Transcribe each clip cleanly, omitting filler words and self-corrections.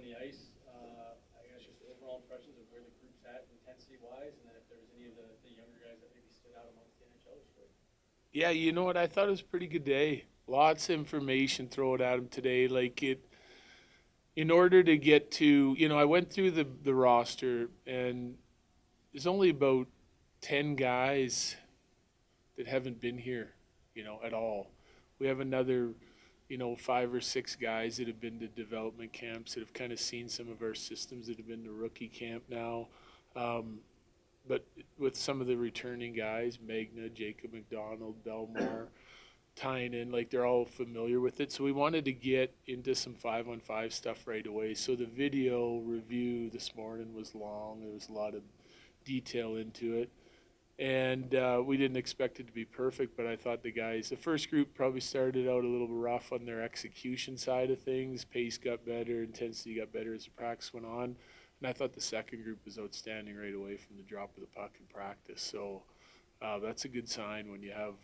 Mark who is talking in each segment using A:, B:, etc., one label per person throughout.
A: on the ice. I guess just overall impressions of where the group's at intensity-wise, and then if there was any of the younger guys that maybe stood out amongst the NHLers for you.
B: Yeah, you know what? I thought it was a pretty good day. Lots of information thrown at him today. Like it, in order to get to, I went through the roster, and there's only about 10 guys that haven't been here, at all. We have another, 5 or 6 guys that have been to development camps that have kind of seen some of our systems that have been to rookie camp now. But with some of the returning guys, Magna, Jacob McDonald, Bellemare, tying in, like they're all familiar with it. So we wanted to get into some 5-on-5 stuff right away. So the video review this morning was long. There was a lot of detail into it. And we didn't expect it to be perfect, but I thought the first group probably started out a little rough on their execution side of things. Pace got better, intensity got better as the practice went on. And I thought the second group was outstanding right away from the drop of the puck in practice. So that's a good sign when you have,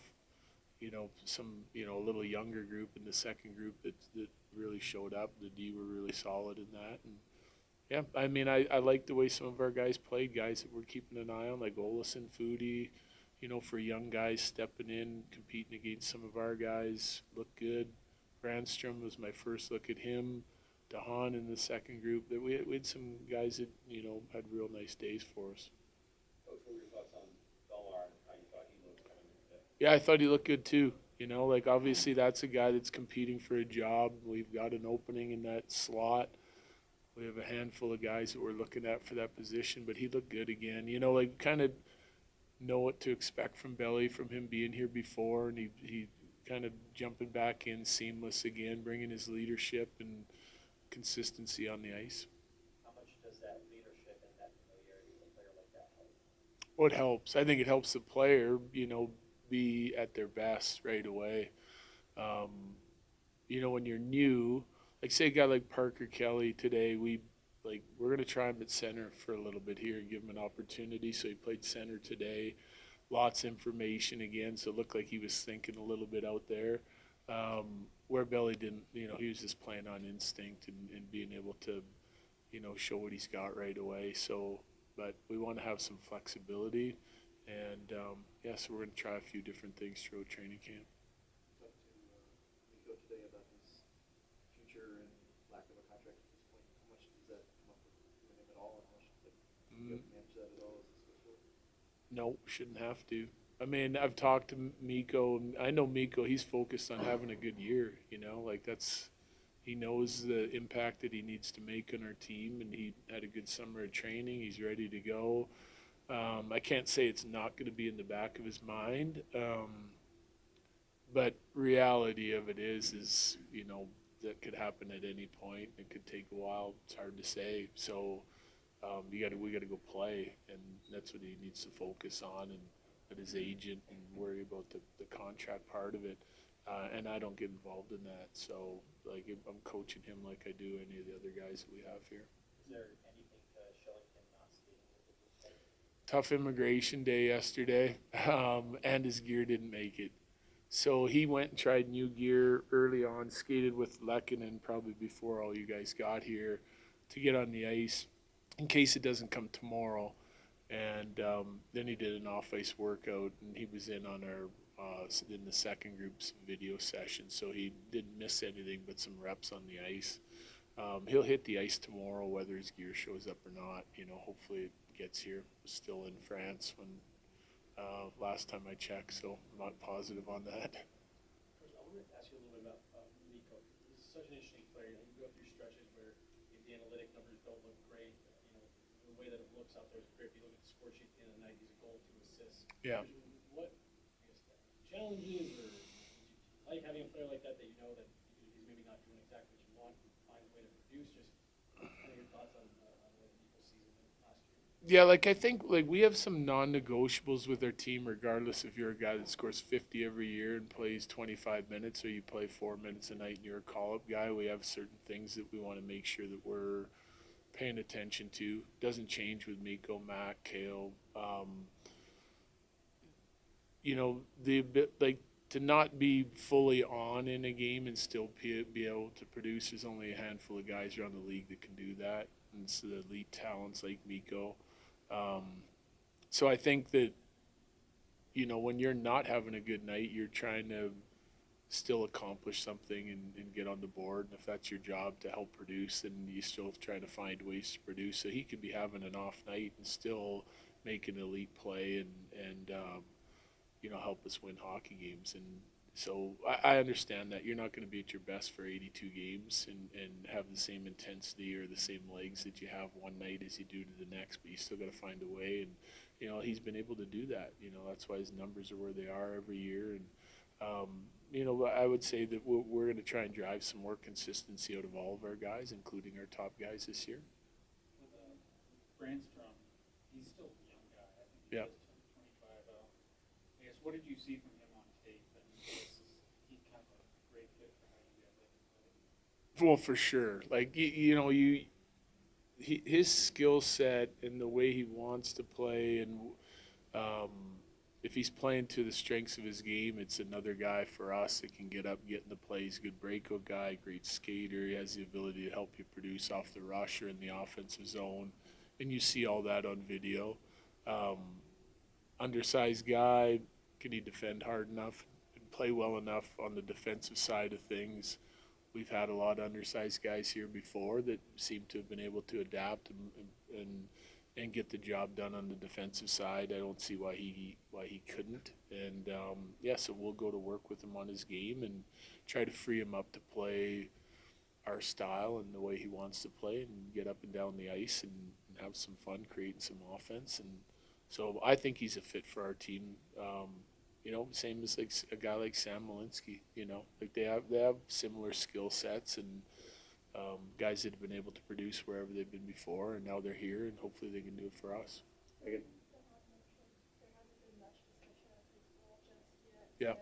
B: a little younger group in the second group that really showed up. The D were really solid in that. And yeah, I mean, I like the way some of our guys played, guys that we're keeping an eye on, like Olesen, Foodie, for young guys stepping in, competing against some of our guys, looked good. Brandstrom was my first look at him. Haan in the second group. That we had some guys that, had real nice days for us.
C: Coach, what were your thoughts on Bellemare and how you thought he looked coming in today?
B: Yeah, I thought he looked good too. Like obviously that's a guy that's competing for a job. We've got an opening in that slot. We have a handful of guys that we're looking at for that position, but he looked good again. Like kind of know what to expect from Belly, from him being here before, and he kind of jumping back in seamless again, bringing his leadership and consistency on the ice.
C: How much does that leadership and that familiarity with a player like that help?
B: Well, it helps. I think it helps the player, be at their best right away. When you're new, like say a guy like Parker Kelly today, we're gonna try him at center for a little bit here and give him an opportunity. So he played center today. Lots of information again, so it looked like he was thinking a little bit out there. Where Belly didn't, he was just playing on instinct and being able to, show what he's got right away. So, but we want to have some flexibility, and so we're going to try a few different things throughout training camp.
D: Talked to Nico today about his future and lack of a contract at this point. How much does that come up with him at all, and how much do you manage that at all as this goes forward?
B: No, shouldn't have to. I mean, I've talked to Miko. I know Miko. He's focused on having a good year. He knows the impact that he needs to make on our team, and he had a good summer of training. He's ready to go. I can't say it's not going to be in the back of his mind, but reality of it is that could happen at any point. It could take a while. It's hard to say. So we got to go play, and that's what he needs to focus on. And at his agent and worry about the contract part of it. And I don't get involved in that. So, I'm coaching him like I do any of the other guys that we have here.
C: Is there anything showing him not skating with the group?
B: Tough immigration day yesterday, and his gear didn't make it. So he went and tried new gear early on, skated with MacKinnon probably before all you guys got here to get on the ice in case it doesn't come tomorrow. And then he did an off-ice workout, and he was in on our in the second group's video session, so he didn't miss anything but some reps on the ice. He'll hit the ice tomorrow, whether his gear shows up or not. Hopefully it gets here. Still in France when last time I checked, so I'm not positive on that.
A: Coach, I wanted to ask you a little bit about Nico. He's such an interesting player. You go through stretches where the analytic numbers don't look great. The way that it looks out there is great. If you look at the score sheet at the end of the night, he's a goal, 2 assists.
B: Yeah.
A: What, challenges, or did you like having a player like that that that he's maybe not doing exactly what you want, and find a way to produce? Just kind of your thoughts on the Nico season last year.
B: Yeah, I think we have some non-negotiables with our team, regardless if you're a guy that scores 50 every year and plays 25 minutes, or you play 4 minutes a night and you're a call-up guy. We have certain things that we want to make sure that we're paying attention to. Doesn't change with Miko, Mac, Cale. to not be fully on in a game and still be able to produce. There's only a handful of guys around the league that can do that, and it's the elite talents like Mikko. So I think that, when you're not having a good night, you're trying to still accomplish something and get on the board. And if that's your job to help produce, then you still try to find ways to produce. So he could be having an off night and still make an elite play and help us win hockey games. And so I understand that you're not going to be at your best for 82 games and have the same intensity or the same legs that you have one night as you do to the next, but you still got to find a way. And, he's been able to do that. That's why his numbers are where they are every year. And, I would say that we're going to try and drive some more consistency out of all of our guys, including our top guys this year.
A: With Brandstrom, he's still a young guy. I think he
B: Yeah.
A: just turned 25. I guess, what did you see from him on tape? And is he kind of a great fit for how you guys like to play?
B: Well, for sure. Like, his skill set and the way he wants to play, and if he's playing to the strengths of his game, it's another guy for us that can get up, get in the play. He's a good breakout guy, great skater. He has the ability to help you produce off the rush or in the offensive zone, and you see all that on video. Undersized guy, can he defend hard enough and play well enough on the defensive side of things? We've had a lot of undersized guys here before that seem to have been able to adapt and get the job done on the defensive side. I don't see why he couldn't. And so we'll go to work with him on his game and try to free him up to play our style and the way he wants to play and get up and down the ice and have some fun creating some offense. And so I think he's a fit for our team. Same as like a guy like Sam Malinsky. Like they have similar skill sets and guys that have been able to produce wherever they've been before, and now they're here, and hopefully they can do it for us.
C: Again,
B: Yeah.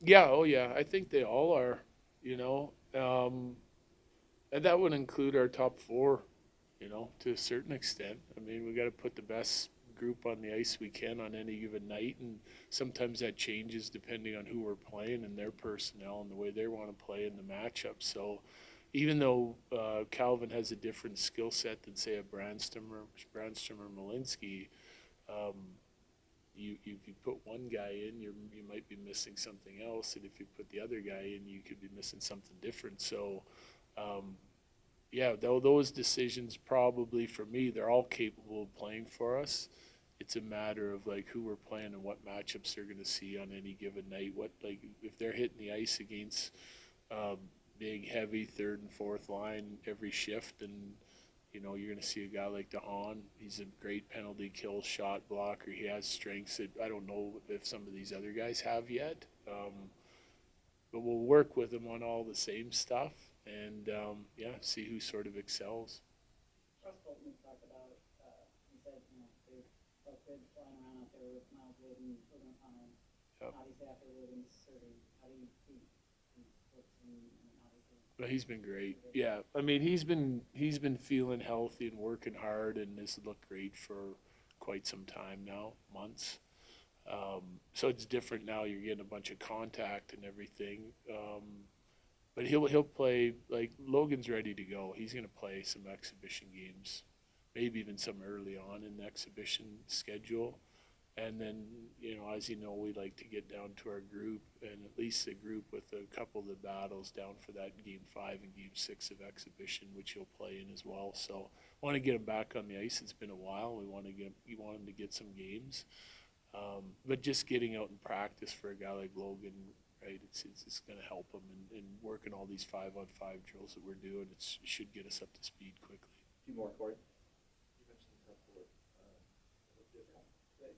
B: Yeah, oh yeah, I think they all are, and that would include our top four, to a certain extent. I mean, we got to put the best group on the ice we can on any given night, and sometimes that changes depending on who we're playing and their personnel and the way they want to play in the matchup. So even though Calvin has a different skill set than, say, a Brandstrom or Malinsky, if you put one guy in, you might be missing something else, and if you put the other guy in, you could be missing something different. So, those decisions probably for me, they're all capable of playing for us. It's a matter of like who we're playing and what matchups they're going to see on any given night. If they're hitting the ice against big, heavy third and fourth line every shift, and you're going to see a guy like Haan. He's a great penalty kill shot blocker. He has strengths that I don't know if some of these other guys have yet. But we'll work with him on all the same stuff and, see who sort of excels.
E: Russ Bolton talked about, he said, they felt good flying around out there with Miles Wood and Logan Connor.
B: Yep.
E: Obviously, after Logan's surgery, how do you think he looks? Obviously.
B: Well, he's been great. Yeah, I mean, he's been feeling healthy and working hard, and has looked great for quite some time now, months. So it's different now. You're getting a bunch of contact and everything. But he'll play, like, Logan's ready to go. He's going to play some exhibition games, maybe even some early on in the exhibition schedule. And then, as you know, we like to get down to our group, and at least a group with a couple of the battles down for that Game 5 and Game 6 of exhibition, which he'll play in as well. So I want to get him back on the ice. It's been a while. We want him to get some games. But just getting out in practice for a guy like Logan, right, it's going to help him. And working all these 5-on-5 drills that we're doing, it should get us up to speed quickly.
C: a few more, Corey.
D: You mentioned the top four. Look different. Right.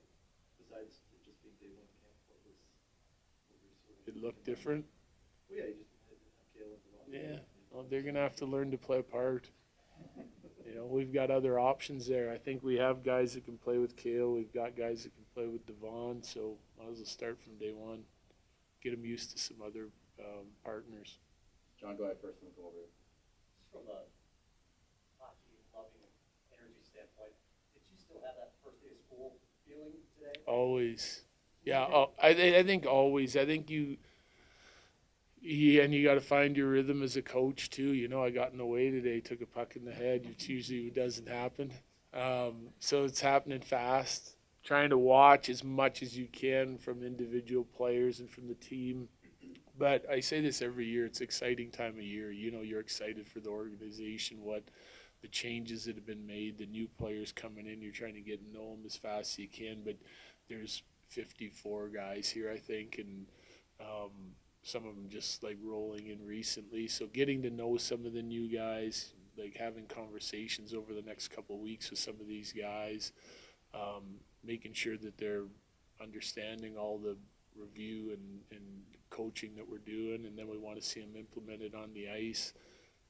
D: Besides it just being day one of camp, what were you sort of?
B: It looked different.
D: Well, yeah, you just had Cale and Devon.
B: Yeah, well, they're going to have to learn to play apart. We've got other options there. I think we have guys that can play with Cale. We've got guys that can play with Devon. So might as well start from day one. Get them used to some other partners.
C: John, go ahead first and we'll go over here.
F: Just from a
D: still have that first day of school feeling today?
B: Always. Yeah, I think always. I think you got to find your rhythm as a coach too. You know, I got in the way today, took a puck in the head, which usually doesn't happen. So it's happening fast. Trying to watch as much as you can from individual players and from the team. But I say this every year, it's an exciting time of year. You know, you're excited for the organization, what the changes that have been made, the new players coming in, you're trying to get to know them as fast as you can. But there's 54 guys here, I think, and some of them just like rolling in recently. So getting to know some of the new guys, like having conversations over the next couple of weeks with some of these guys, making sure that they're understanding all the review and coaching that we're doing, and then we want to see them implemented on the ice.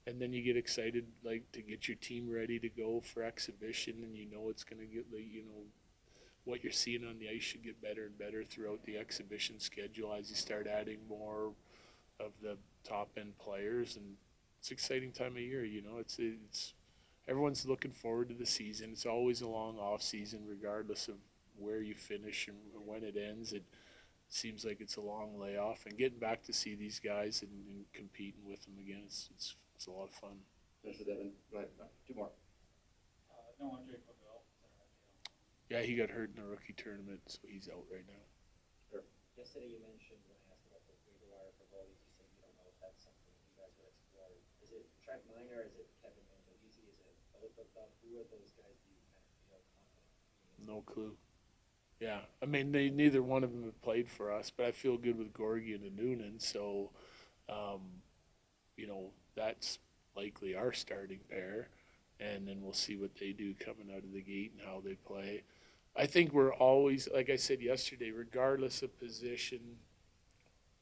B: And then you get excited, like, to get your team ready to go for exhibition, and you know it's going to get, like, you know, what you're seeing on the ice should get better and better throughout the exhibition schedule as you start adding more of the top-end players. And it's an exciting time of year, you know. It's everyone's looking forward to the season. It's always a long off season, regardless of where you finish and when it ends. It seems like it's a long layoff, and getting back to see these guys and competing with them again, it's a lot of fun.
D: Mr. Devin, go ahead. Two more.
A: No, Andre Pavel.
B: Yeah, he got hurt in the rookie tournament, so he's out right now.
D: Sure.
F: Yesterday you mentioned, when I asked about the waiver wire for goalies, you said you don't know if that's something you guys would explore. Is it Trent Miner, is it Kevin Mandelisi, is it both of them? Who are those guys do you kind of feel confident?
B: No clue. Yeah, I mean, neither one of them have played for us, but I feel good with Gorgian and Noonan, so, you know, that's likely our starting pair, and then we'll see what they do coming out of the gate and how they play. I think we're always, like I said yesterday, regardless of position,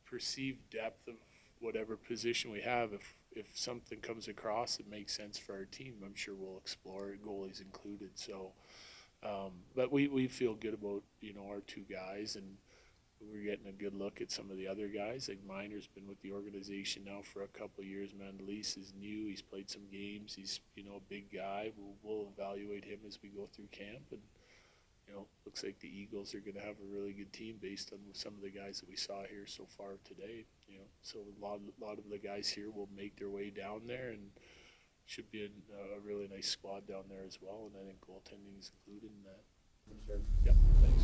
B: perceived depth of whatever position we have, if something comes across that makes sense for our team, I'm sure we'll explore it, goalies included. So, but we feel good about, you know, our two guys, and we're getting a good look at some of the other guys. Like Miner's been with the organization now for a couple of years. Mandelise is new. He's played some games. He's, you know, a big guy. We'll evaluate him as we go through camp, and you know, looks like the Eagles are going to have a really good team based on some of the guys that we saw here so far today. You know, so a lot of the guys here will make their way down there, and should be a really nice squad down there as well. And I think goaltending is included in that.
D: Sure.
B: Yeah. Thanks.